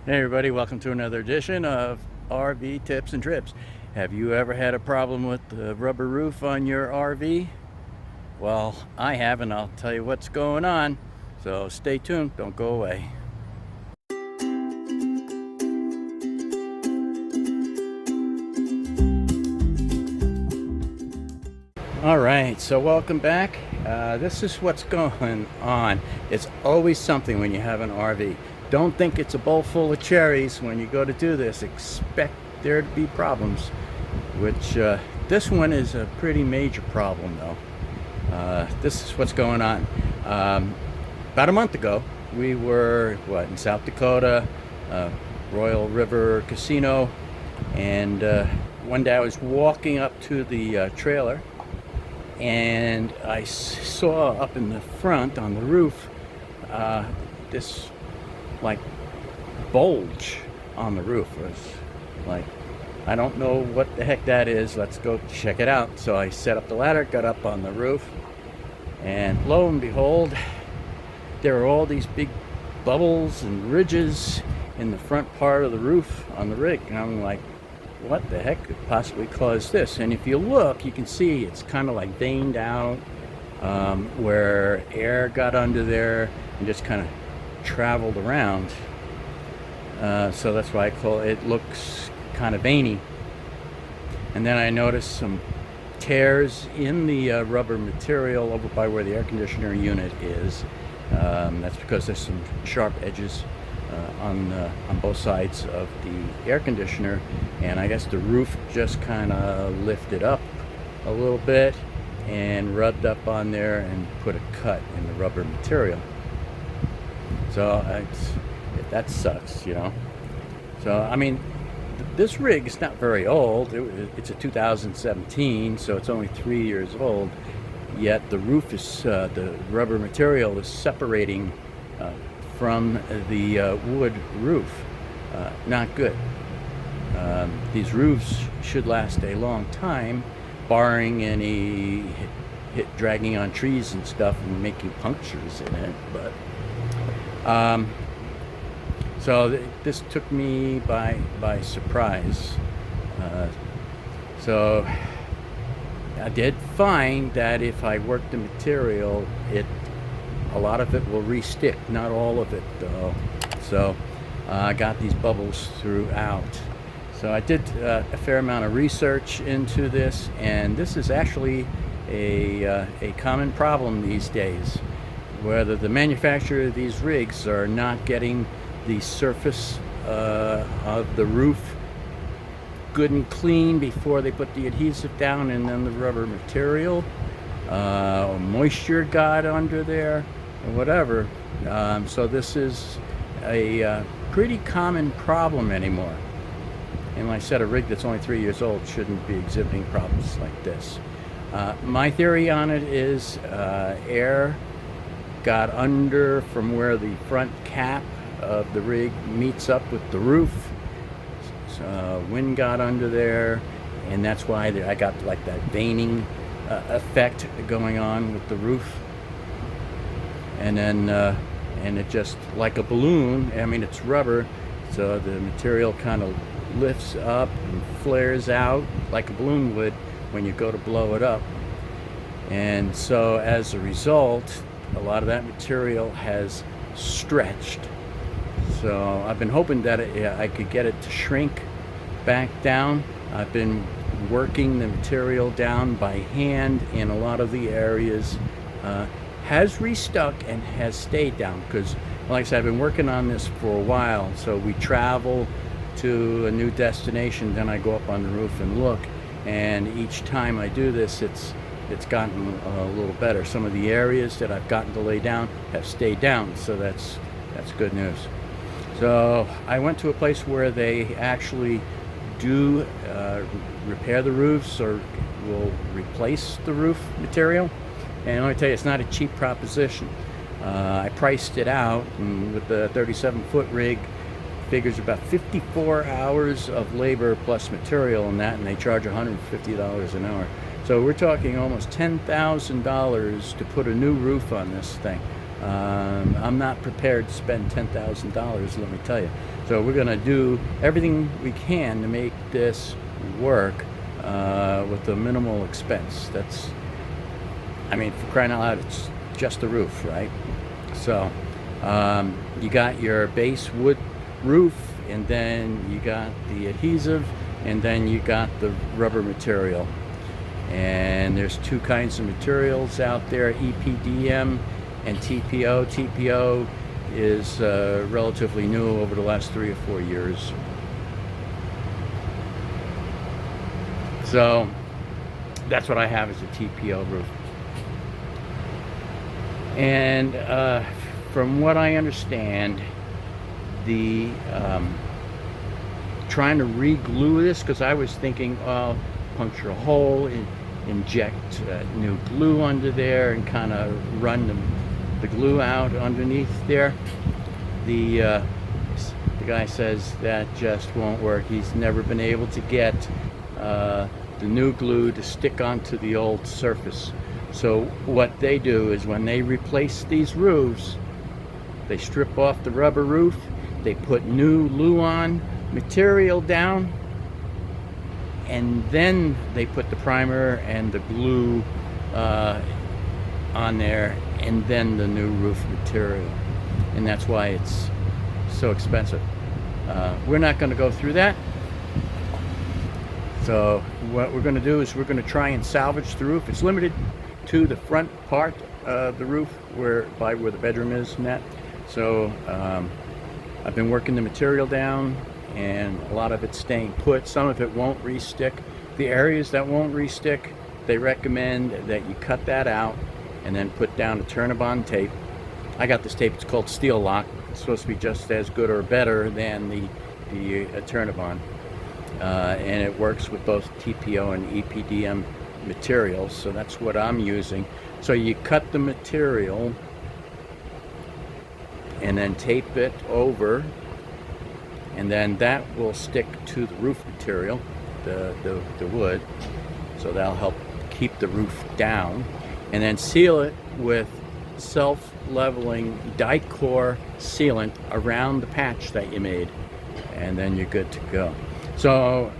Hey everybody, welcome to another edition of RV Tips and Trips. Have you ever had a problem with the rubber roof on your RV? Well, I have, and I'll tell you what's going on. So stay tuned, don't go away. Alright, so welcome back. This is what's going on. It's always something when you have an RV. Don't think it's a bowl full of cherries when you go to do this. Expect there to be problems, which this one is a pretty major problem though. This is what's going on. About a month ago, we were in South Dakota, Royal River Casino, and one day I was walking up to the trailer, and I saw up in the front on the roof this like bulge on the roof. It was like, I don't know what the heck that is, let's go check it out. So I set up the ladder, got up on the roof, and lo and behold, there are all these big bubbles and ridges in the front part of the roof on the rig, and I'm like, what the heck could possibly cause this? And if you look, you can see it's kind of like veined out, where air got under there and just kind of traveled around. So that's why I call it, it looks kind of veiny. And then I noticed some tears in the rubber material over by where the air conditioner unit is. That's because there's some sharp edges on both sides of the air conditioner, and I guess the roof just kind of lifted up a little bit and rubbed up on there and put a cut in the rubber material. So that sucks, you know. So I mean, this rig is not very old. It's a 2017, so it's only 3 years old. Yet the roof is the rubber material is separating from the wood roof. Not good. These roofs should last a long time, barring any dragging on trees and stuff and making punctures in it. But so this took me by surprise. So I did find that if I work the material, a lot of it will re-stick, not all of it though. So I got these bubbles throughout. So I did a fair amount of research into this, and this is actually a common problem these days. Whether the manufacturer of these rigs are not getting the surface of the roof good and clean before they put the adhesive down and then the rubber material, moisture got under there, or whatever. So this is a pretty common problem anymore. And like I said, a rig that's only 3 years old shouldn't be exhibiting problems like this. My theory on it is air got under from where the front cap of the rig meets up with the roof. So wind got under there, and that's why I got like that veining effect going on with the roof. And then and it just like a balloon, I mean it's rubber, so the material kind of lifts up and flares out like a balloon would when you go to blow it up. And so as a result, a lot of that material has stretched. So I've been hoping that I could get it to shrink back down. I've been working the material down by hand in a lot of the areas. Has restuck and has stayed down because, like I said, I've been working on this for a while. So we travel to a new destination, then I go up on the roof and look, and each time I do this, it's gotten a little better. Some of the areas that I've gotten to lay down have stayed down, so that's good news. So I went to a place where they actually do repair the roofs or will replace the roof material, and let me tell you, it's not a cheap proposition. I priced it out, and with the 37-foot rig, figures about 54 hours of labor plus material and that, and they charge $150 an hour. So we're talking almost $10,000 to put a new roof on this thing. I'm not prepared to spend $10,000, let me tell you. So we're going to do everything we can to make this work with a minimal expense. That's, I mean, for crying out loud, it's just the roof, right? So you got your base wood roof, and then you got the adhesive, and then you got the rubber material. And there's two kinds of materials out there, EPDM and TPO. TPO is relatively new over the last 3 or 4 years. So that's what I have as a TPO roof. And from what I understand, the trying to re-glue this, because I was thinking, well, puncture a hole, inject new glue under there, and kind of run the glue out underneath there. The guy says that just won't work. He's never been able to get the new glue to stick onto the old surface. So what they do is, when they replace these roofs, they strip off the rubber roof, they put new Luan material down, and then they put the primer and the glue on there, and then the new roof material. And that's why it's so expensive. We're not going to go through that. So what we're going to do is we're going to try and salvage the roof. It's limited to the front part of the roof, where the bedroom is and that. So I've been working the material down, and a lot of it's staying put. Some of it won't re-stick. The areas that won't re-stick, they recommend that you cut that out and then put down a Turnabond tape. I got this tape, it's called Steel Lock. It's supposed to be just as good or better than the Turnabond. And it works with both TPO and EPDM materials, so that's what I'm using. So you cut the material and then tape it over, and then that will stick to the roof material, the wood, so that'll help keep the roof down. And then seal it with self-leveling Dicor sealant around the patch that you made, and then you're good to go. So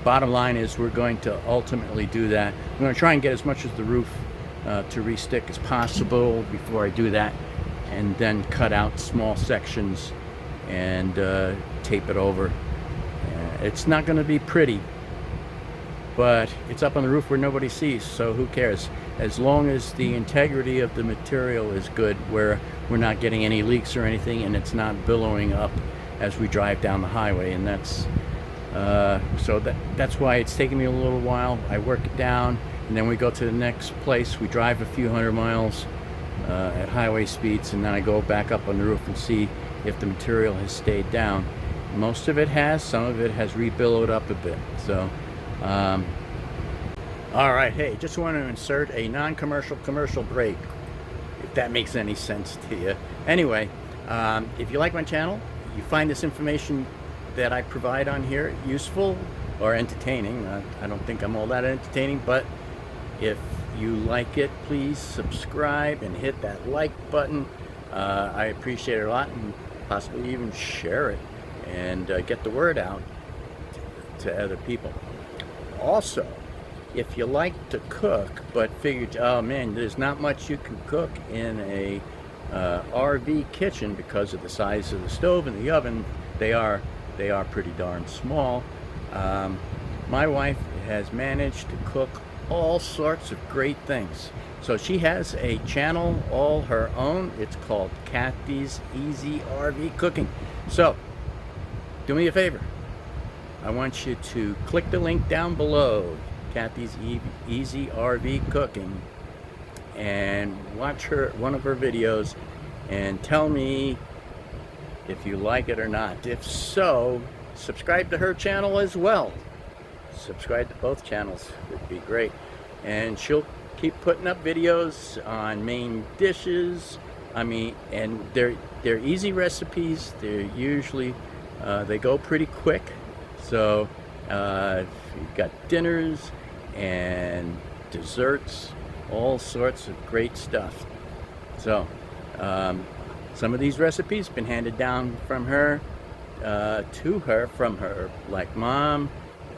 bottom line is, we're going to ultimately do that. I'm going to try and get as much of the roof to re-stick as possible before I do that, and then cut out small sections and tape it over. It's not going to be pretty, but it's up on the roof where nobody sees, so who cares? As long as the integrity of the material is good, where we're not getting any leaks or anything, and it's not billowing up as we drive down the highway. And that's that's why it's taking me a little while. I work it down, and then we go to the next place. We drive a few hundred miles at highway speeds, and then I go back up on the roof and see if the material has stayed down. Most of it has. Some of it has re-billowed up a bit. So all right, hey, just want to insert a non-commercial commercial break, if that makes any sense to you. Anyway, if you like my channel, you find this information that I provide on here useful or entertaining. I don't think I'm all that entertaining, but if you like it, please subscribe and hit that like button. I appreciate it a lot, and possibly even share it and get the word out to other people. Also, if you like to cook but figured, oh man, there's not much you can cook in a RV kitchen because of the size of the stove and the oven, they are pretty darn small. My wife has managed to cook all sorts of great things. So she has a channel all her own. It's called Cathy's Easy RV Cooking. So do me a favor. I want you to click the link down below, Cathy's Easy RV Cooking, and watch one of her videos and tell me if you like it or not. If so, subscribe to her channel as well. Subscribe to both channels, would be great. And she'll keep putting up videos on main dishes. I mean, and they're easy recipes. They're usually they go pretty quick. So you've got dinners and desserts, all sorts of great stuff. So Some of these recipes been handed down from her to her from her like mom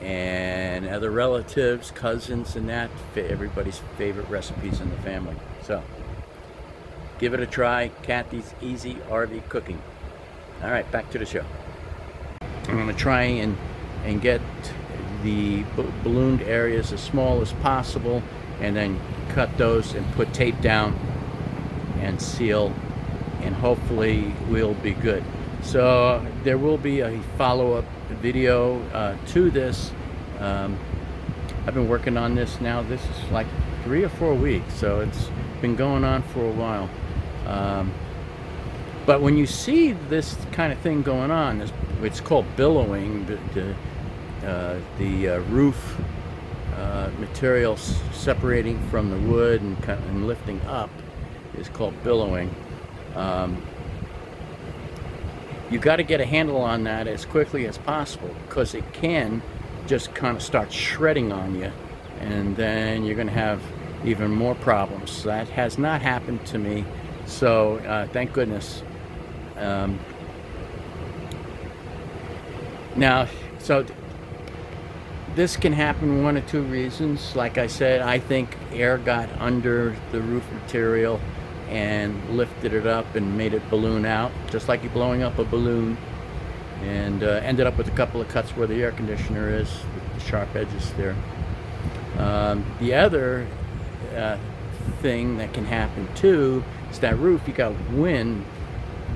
and other relatives, cousins, and that, everybody's favorite recipes in the family. So give it a try. Cathy's Easy RV Cooking. All right, back to the show. I'm going to try and get the ballooned areas as small as possible, and then cut those and put tape down and seal, and hopefully we'll be good. So there will be a follow-up video to this. I've been working on this now. This is like 3 or 4 weeks, so it's been going on for a while. But when you see this kind of thing going on, it's called billowing. The roof material separating from the wood and lifting up is called billowing. You got to get a handle on that as quickly as possible, because it can just kind of start shredding on you, and then you're going to have even more problems. That has not happened to me, so thank goodness. Now, so this can happen 1 or 2 reasons. Like I said, I think air got under the roof material and lifted it up and made it balloon out, just like you're blowing up a balloon, and ended up with a couple of cuts where the air conditioner is, with the sharp edges there. The other thing that can happen too is that roof, you got wind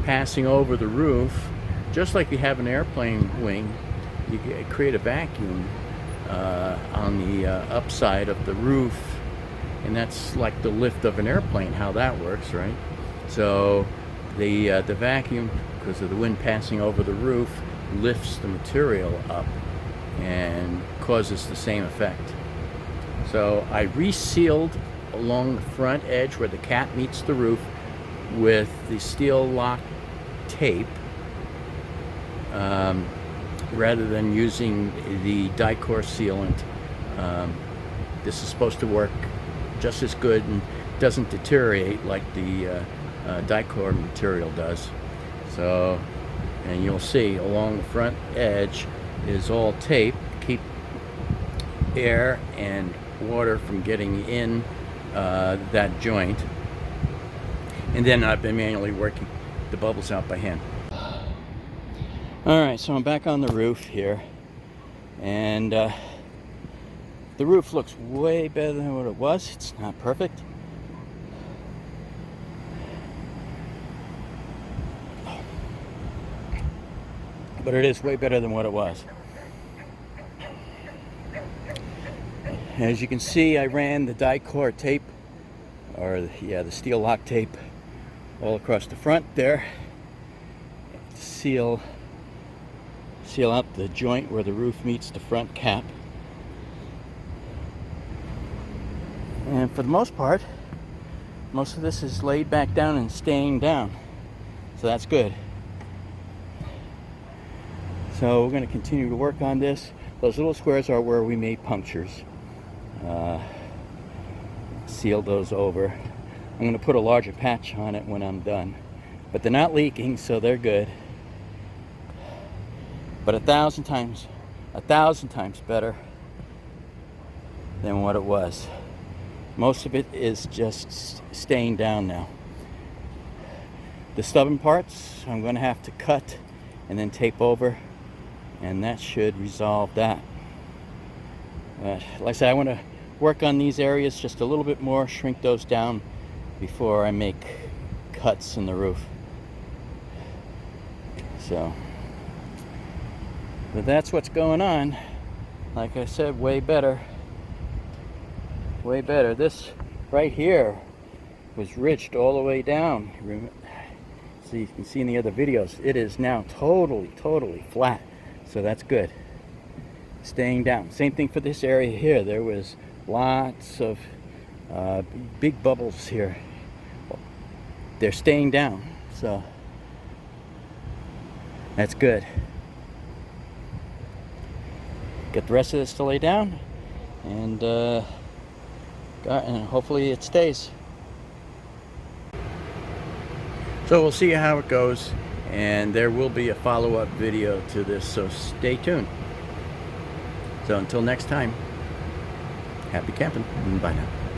passing over the roof, just like you have an airplane wing. You create a vacuum on the upside of the roof, and that's like the lift of an airplane, how that works, right? So the vacuum, because of the wind passing over the roof, lifts the material up and causes the same effect. So I resealed along the front edge where the cap meets the roof with the steel lock tape, rather than using the Dicor sealant. This is supposed to work just as good and doesn't deteriorate like the Dicor material does. So, and you'll see along the front edge is all tape to keep air and water from getting in that joint. And then I've been manually working the bubbles out by hand. Alright, so I'm back on the roof here, and the roof looks way better than what it was. It's not perfect. But it is way better than what it was. As you can see, I ran the Dicor tape, or the steel lock tape, all across the front there to seal out the joint where the roof meets the front cap. And for the most part, most of this is laid back down and staying down, so that's good. So we're going to continue to work on this. Those little squares are where we made punctures. Seal those over. I'm going to put a larger patch on it when I'm done, but they're not leaking, so they're good. But 1,000 times better than what it was. Most of it is just staying down now. The stubborn parts I'm going to have to cut and then tape over, and that should resolve that. Like I said, I want to work on these areas just a little bit more, shrink those down before I make cuts in the roof. So, but that's what's going on. Like I said, way better. Way better. This right here was ridged all the way down. So you can see in the other videos, it is now totally flat. So that's good. Staying down. Same thing for this area here. There was lots of big bubbles here. They're staying down. So that's good. Get the rest of this to lay down, and hopefully it stays. So we'll see how it goes, and there will be a follow-up video to this, so stay tuned. So until next time, happy camping. Bye now.